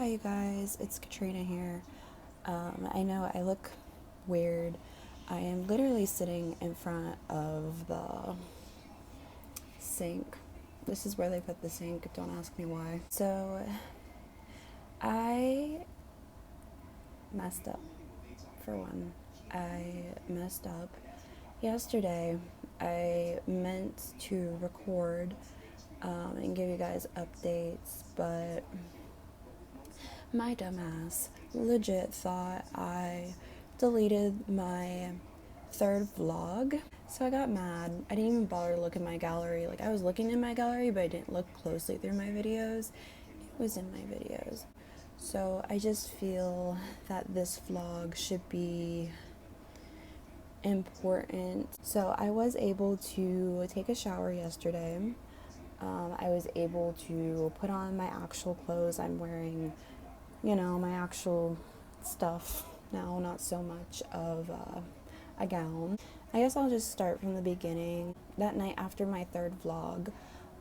you guys, it's Katrina here. I know I look weird. I am literally sitting in front of the sink. This is where they put the sink, don't ask me why. So, I messed up, for one. I messed up yesterday. I meant to record and give you guys updates, but my dumbass legit thought I deleted my third vlog. So I got mad. I didn't even bother to look in my gallery. Like, I was looking in my gallery, but I didn't look closely through my videos. It was in my videos. So I just feel that this vlog should be important. So I was able to take a shower yesterday. I was able to put on my actual clothes. I'm wearing, my actual stuff now, not so much of a gown. I guess I'll just start from the beginning. That night after my third vlog,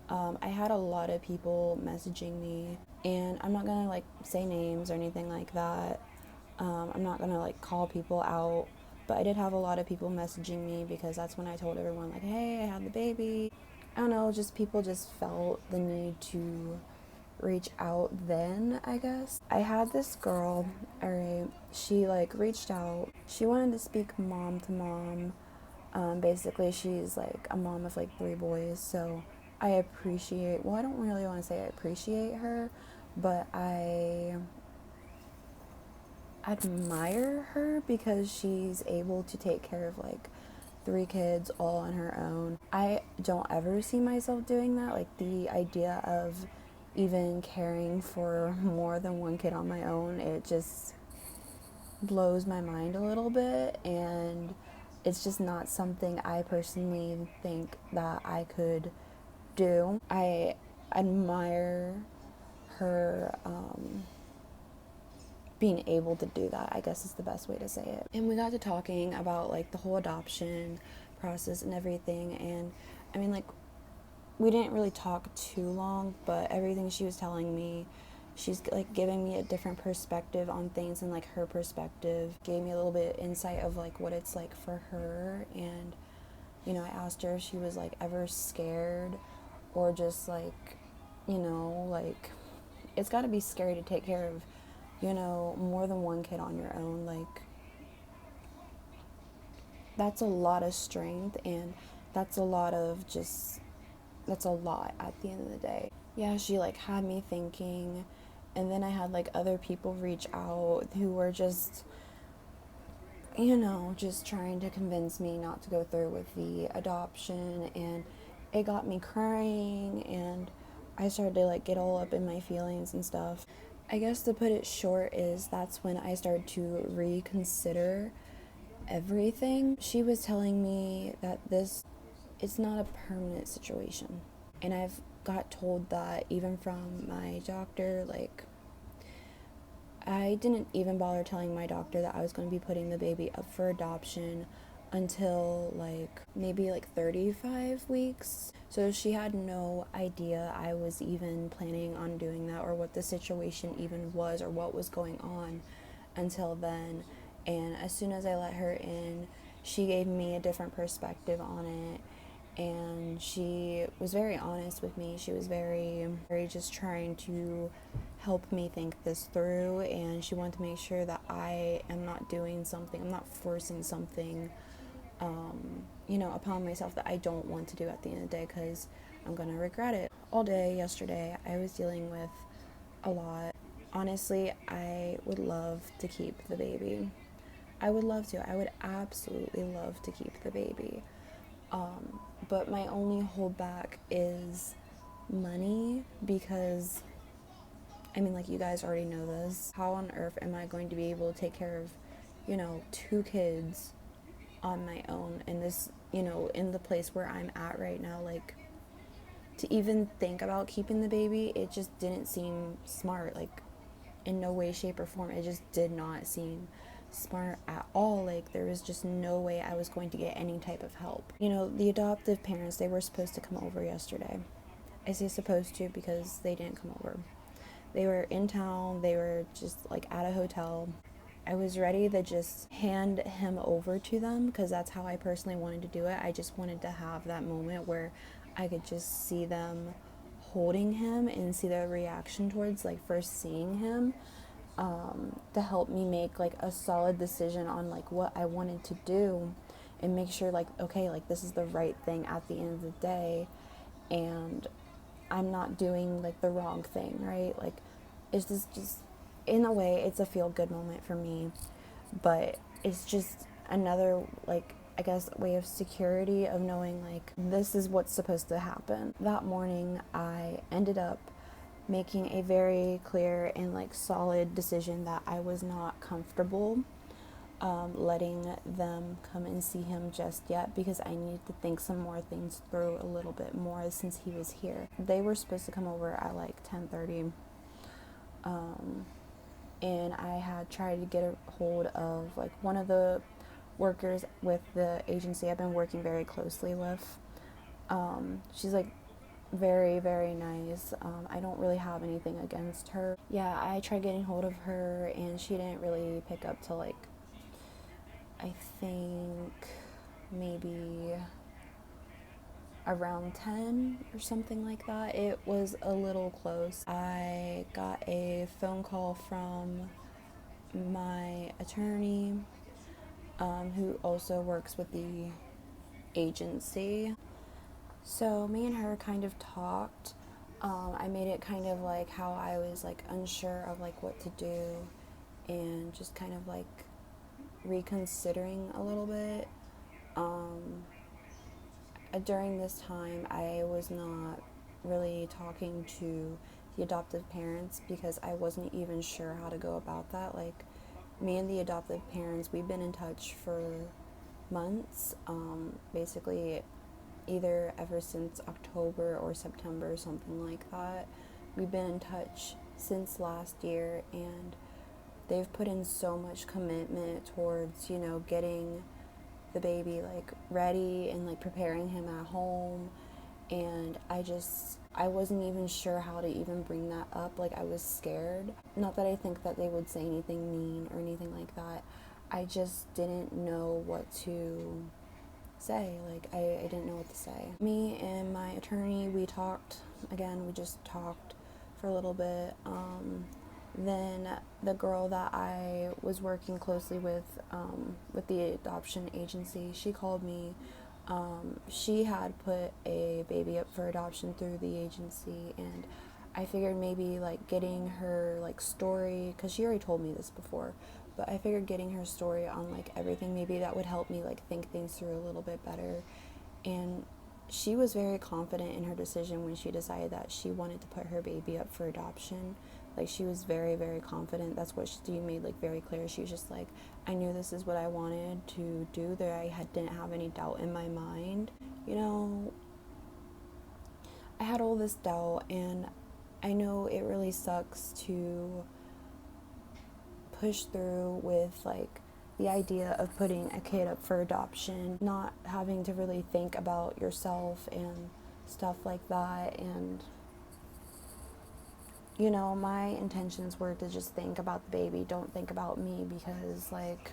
I had a lot of people messaging me, and I'm not gonna say names or anything like that. I'm not gonna call people out, but I did have a lot of people messaging me because that's when I told everyone hey, I had the baby. I don't know, just people just felt the need to reach out then, I guess. I had this girl, alright, she reached out. She wanted to speak mom to mom. Basically she's a mom of 3 boys, so I appreciate, I don't really want to say I appreciate her, but I admire her because she's able to take care of 3 kids all on her own. I don't ever see myself doing that. The idea of even caring for more than 1 kid on my own, it just blows my mind a little bit, and it's just not something I personally think that I could do. I admire her being able to do that, I guess is the best way to say it. And we got to talking about the whole adoption process and everything, and I mean we didn't really talk too long, but everything she was telling me, she's giving me a different perspective on things, and her perspective gave me a little bit of insight of what it's like for her. And I asked her if she was ever scared, or just it's got to be scary to take care of more than 1 kid on your own. That's a lot of strength, and that's a lot at the end of the day. Yeah, she had me thinking. And then I had other people reach out who were just just trying to convince me not to go through with the adoption, and it got me crying, and I started to get all up in my feelings and stuff. I guess to put it short is that's when I started to reconsider everything. She was telling me that it's not a permanent situation, and I've got told that even from my doctor. I didn't even bother telling my doctor that I was going to be putting the baby up for adoption until maybe 35 weeks. So she had no idea I was even planning on doing that, or what the situation even was, or what was going on until then. And as soon as I let her in, she gave me a different perspective on it, and she was very honest with me. She was very just trying to help me think this through, and she wanted to make sure that I am not doing something, I'm not forcing something upon myself that I don't want to do at the end of the day, because I'm gonna regret it. All day yesterday I was dealing with a lot. Honestly, I would love to keep the baby. I would love to. I would absolutely love to keep the baby. But my only holdback is money, because you guys already know this. How on earth am I going to be able to take care of 2 kids on my own in this in the place where I'm at right now? To even think about keeping the baby, it just didn't seem smart. In no way, shape, or form, it just did not seem smart at all. There was just no way I was going to get any type of help. The adoptive parents, they were supposed to come over yesterday. I say supposed to because they didn't come over. They were in town, they were just like at a hotel. I was ready to just hand him over to them because that's how I personally wanted to do it. I just wanted to have that moment where I could just see them holding him and see their reaction towards like first seeing him, to help me make like a solid decision on like what I wanted to do and make sure like, okay, like this is the right thing at the end of the day, and I'm not doing like the wrong thing, right? Like it's just in a way it's a feel good moment for me, but it's just another like I guess way of security of knowing like this is what's supposed to happen. That morning I ended up making a very clear and like solid decision that I was not comfortable letting them come and see him just yet because I needed to think some more things through a little bit more since he was here. They were supposed to come over at like 10:30, and I had tried to get a hold of like one of the workers with the agency I've been working very closely with. She's like very, very nice. I don't really have anything against her. Yeah, I tried getting hold of her and she didn't really pick up till like, I think maybe around 10 or something like that. It was a little close. I got a phone call from my attorney, who also works with the agency. So me and her kind of talked. I made it kind of like how I was like unsure of like what to do and just kind of like reconsidering a little bit. During this time, I was not really talking to the adoptive parents because I wasn't even sure how to go about that. Like, me and the adoptive parents, we've been in touch for months, basically either ever since October or September, something like that. We've been in touch since last year, and they've put in so much commitment towards, you know, getting the baby like ready and like preparing him at home, and I wasn't even sure how to even bring that up. Like, I was scared. Not that I think that they would say anything mean or anything like that. I just didn't know what to say. Like, I didn't know what to say. Me and my attorney, we talked. Again, we just talked for a little bit. Then the girl that I was working closely with the adoption agency, she called me. She had put a baby up for adoption through the agency, and I figured maybe like getting her like story, because she already told me this before, but I figured getting her story on like everything, maybe that would help me like think things through a little bit better. And she was very confident in her decision when she decided that she wanted to put her baby up for adoption. Like, she was very, very confident. That's what she made like very clear. She was just like, I knew this is what I wanted to do. There, didn't have any doubt in my mind. You know, I had all this doubt, and I know it really sucks to push through with like the idea of putting a kid up for adoption, not having to really think about yourself and stuff like that. And you know, my intentions were to just think about the baby, don't think about me, because like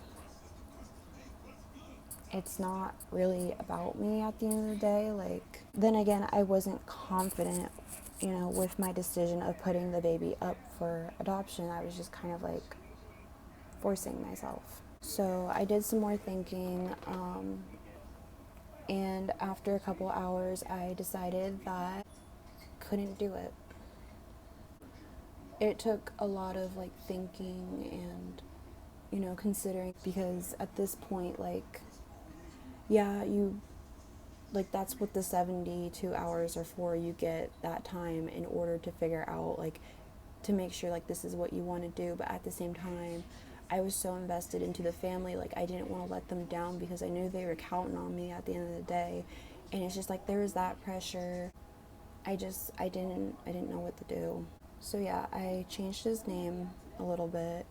it's not really about me at the end of the day. Like, then again, I wasn't confident, you know, with my decision of putting the baby up for adoption. I was just kind of like forcing myself. So I did some more thinking, and after a couple hours, I decided that I couldn't do it. It took a lot of like thinking and, you know, considering, because at this point, like, yeah, you like, that's what the 72 hours are for. You get that time in order to figure out like, to make sure like this is what you want to do. But at the same time, I was so invested into the family, like I didn't want to let them down because I knew they were counting on me at the end of the day. And it's just like there was that pressure. I didn't know what to do. So yeah, I changed his name a little bit.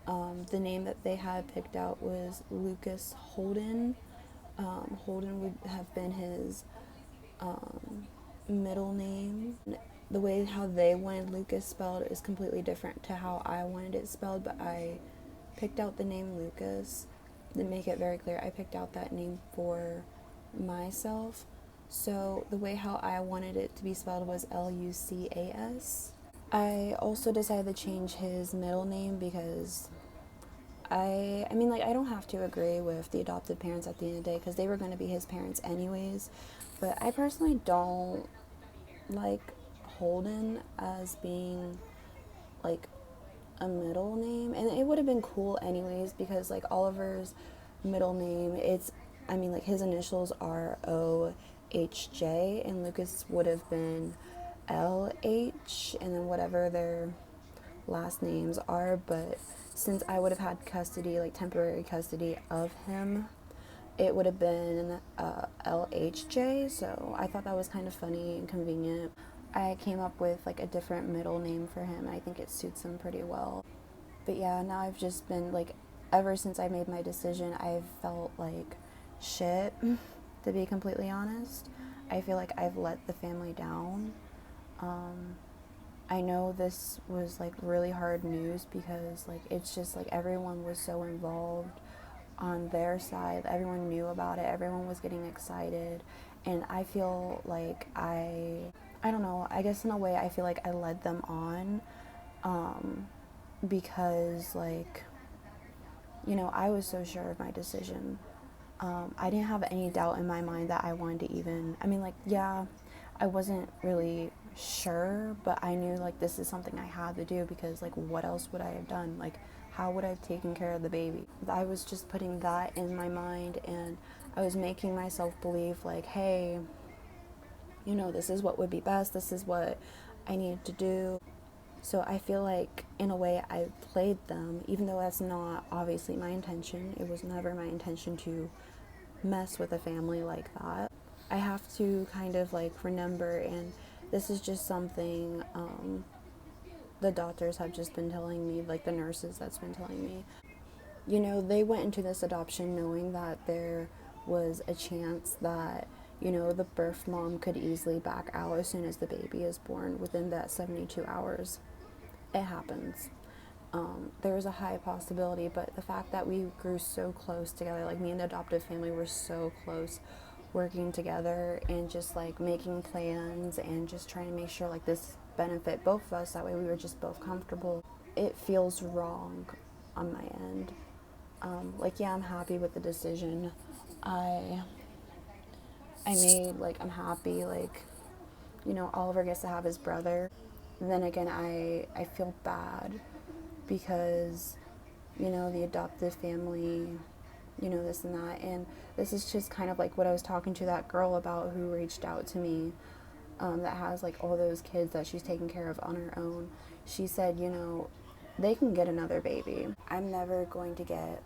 The name that they had picked out was Lucas Holden. Holden would have been his middle name. the way how they wanted Lucas spelled is completely different to how I wanted it spelled, but I picked out the name Lucas to make it very clear. I picked out that name for myself. So the way how I wanted it to be spelled was Lucas. I also decided to change his middle name because I mean, like, I don't have to agree with the adoptive parents at the end of the day because they were going to be his parents anyways. But I personally don't like Holden as being like a middle name, and it would have been cool anyways because like Oliver's middle name, I mean, like his initials are OHJ, and Lucas would have been LH, and then whatever their last names are. But since I would have had custody, like temporary custody of him, it would have been LHJ. So I thought that was kind of funny and convenient. I came up with like a different middle name for him. I think it suits him pretty well. But yeah, now I've just been like, ever since I made my decision, I've felt like shit, to be completely honest. I feel like I've let the family down. I know this was like really hard news because like it's just like everyone was so involved on their side. Everyone knew about it. Everyone was getting excited, and I feel like I don't know. I guess in a way I feel like I led them on, because like, you know, I was so sure of my decision. I didn't have any doubt in my mind that I wanted to even, I mean, like, yeah, I wasn't really sure, but I knew, like, this is something I had to do because, like, what else would I have done? Like, how would I have taken care of the baby? I was just putting that in my mind, and I was making myself believe, like, hey, you know, this is what would be best, this is what I needed to do. So I feel like, in a way, I played them, even though that's not obviously my intention. It was never my intention to mess with a family like that. I have to kind of like remember, and this is just something the doctors have just been telling me, like the nurses that's been telling me. You know, they went into this adoption knowing that there was a chance that, you know, the birth mom could easily back out as soon as the baby is born within that 72 hours. It happens. There was a high possibility, but the fact that we grew so close together, like me and the adoptive family were so close, working together and just like making plans and just trying to make sure like this benefit both of us, that way we were just both comfortable. It feels wrong on my end. Like, yeah, I'm happy with the decision I I made. Like, I'm happy, like, you know, Oliver gets to have his brother. Then again, I feel bad because, you know, the adoptive family, you know, this and that. And this is just kind of like what I was talking to that girl about who reached out to me, that has like all those kids that she's taking care of on her own. She said, you know, they can get another baby. I'm never going to get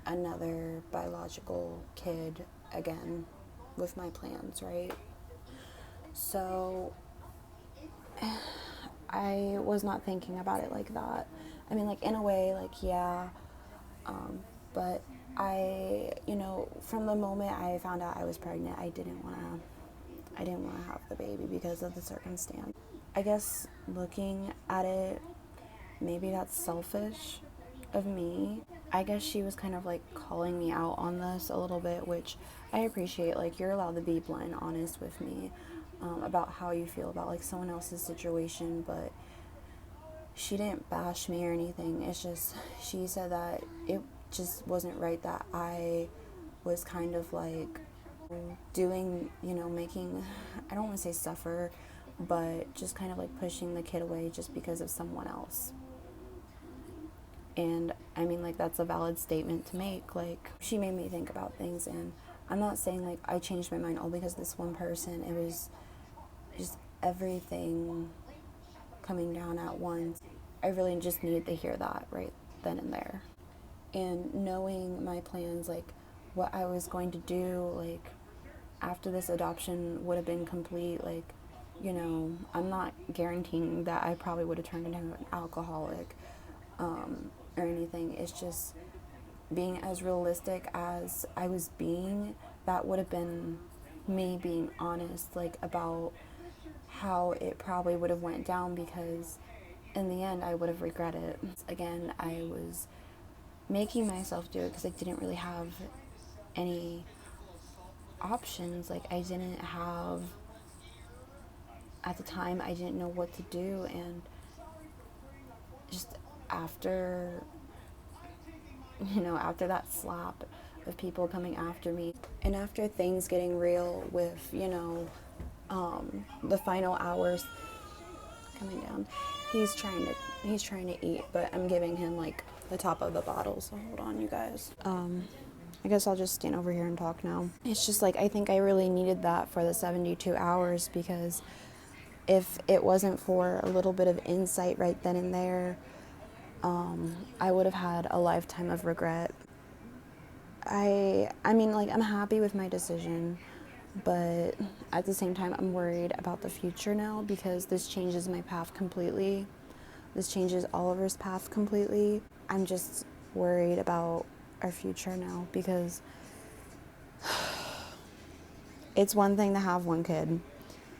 another biological kid again with my plans, right? So I was not thinking about it like that. I mean, like, in a way, like, yeah, but you know, from the moment I found out I was pregnant, I didn't want to have the baby because of the circumstance. I guess looking at it, maybe that's selfish of me. I guess she was kind of like calling me out on this a little bit, which I appreciate. Like, you're allowed to be blunt and honest with me, about how you feel about like someone else's situation, but she didn't bash me or anything. It's just, she said that it just wasn't right that I was kind of like doing, you know, making, I don't want to say suffer, but just kind of like pushing the kid away just because of someone else. And I mean, like, that's a valid statement to make. Like, she made me think about things, and I'm not saying like I changed my mind all because of this one person. It was just everything coming down at once. I really just needed to hear that right then and there. And knowing my plans, like what I was going to do, like after this adoption would have been complete, like, you know, I'm not guaranteeing that I probably would have turned into an alcoholic, or anything. It's just being as realistic as I was being. That would have been me being honest, like, about how it probably would have went down, because in the end I would have regretted it. Again, I was making myself do it because I didn't really have any options. Like, I didn't have, at the time, I didn't know what to do. And just after, after that slap of people coming after me, and after things getting real with, the final hours coming down, he's trying to eat, but I'm giving him like the top of the bottle. So hold on, you guys. I guess I'll just stand over here and talk now. It's just like, I think I really needed that for the 72 hours, because if it wasn't for a little bit of insight right then and there, I would have had a lifetime of regret. I mean, like, I'm happy with my decision, but at the same time, I'm worried about the future now, because this changes my path completely. This changes Oliver's path completely. I'm just worried about our future now, because it's one thing to have one kid.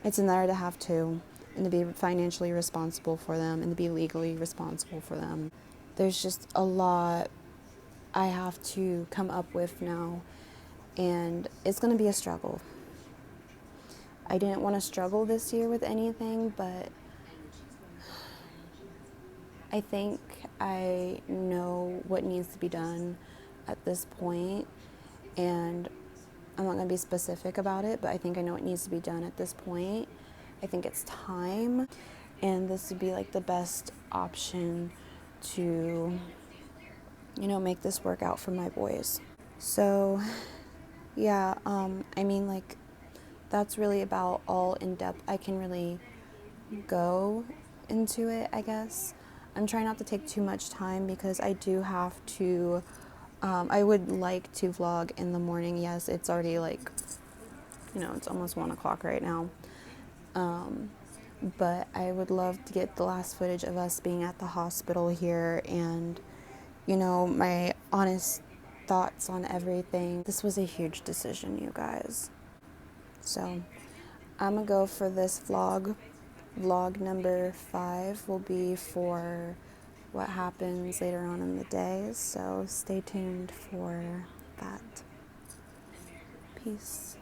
It's another to have two, and to be financially responsible for them, and to be legally responsible for them. There's just a lot I have to come up with now, and it's going to be a struggle. I didn't want to struggle this year with anything, but I think I know what needs to be done at this point, and I'm not going to be specific about it, but I think I know what needs to be done at this point. I think it's time, and this would be like the best option to, make this work out for my boys. So, yeah, I mean, like, that's really about all in depth I can really go into it, I guess. I'm trying not to take too much time, because I do have to, I would like to vlog in the morning. Yes, it's already like, it's almost 1 o'clock right now. But I would love to get the last footage of us being at the hospital here, and, my honest thoughts on everything. This was a huge decision, you guys. So I'm gonna go for this vlog. Vlog number 5 will be for what happens later on in the day, so stay tuned for that. Peace.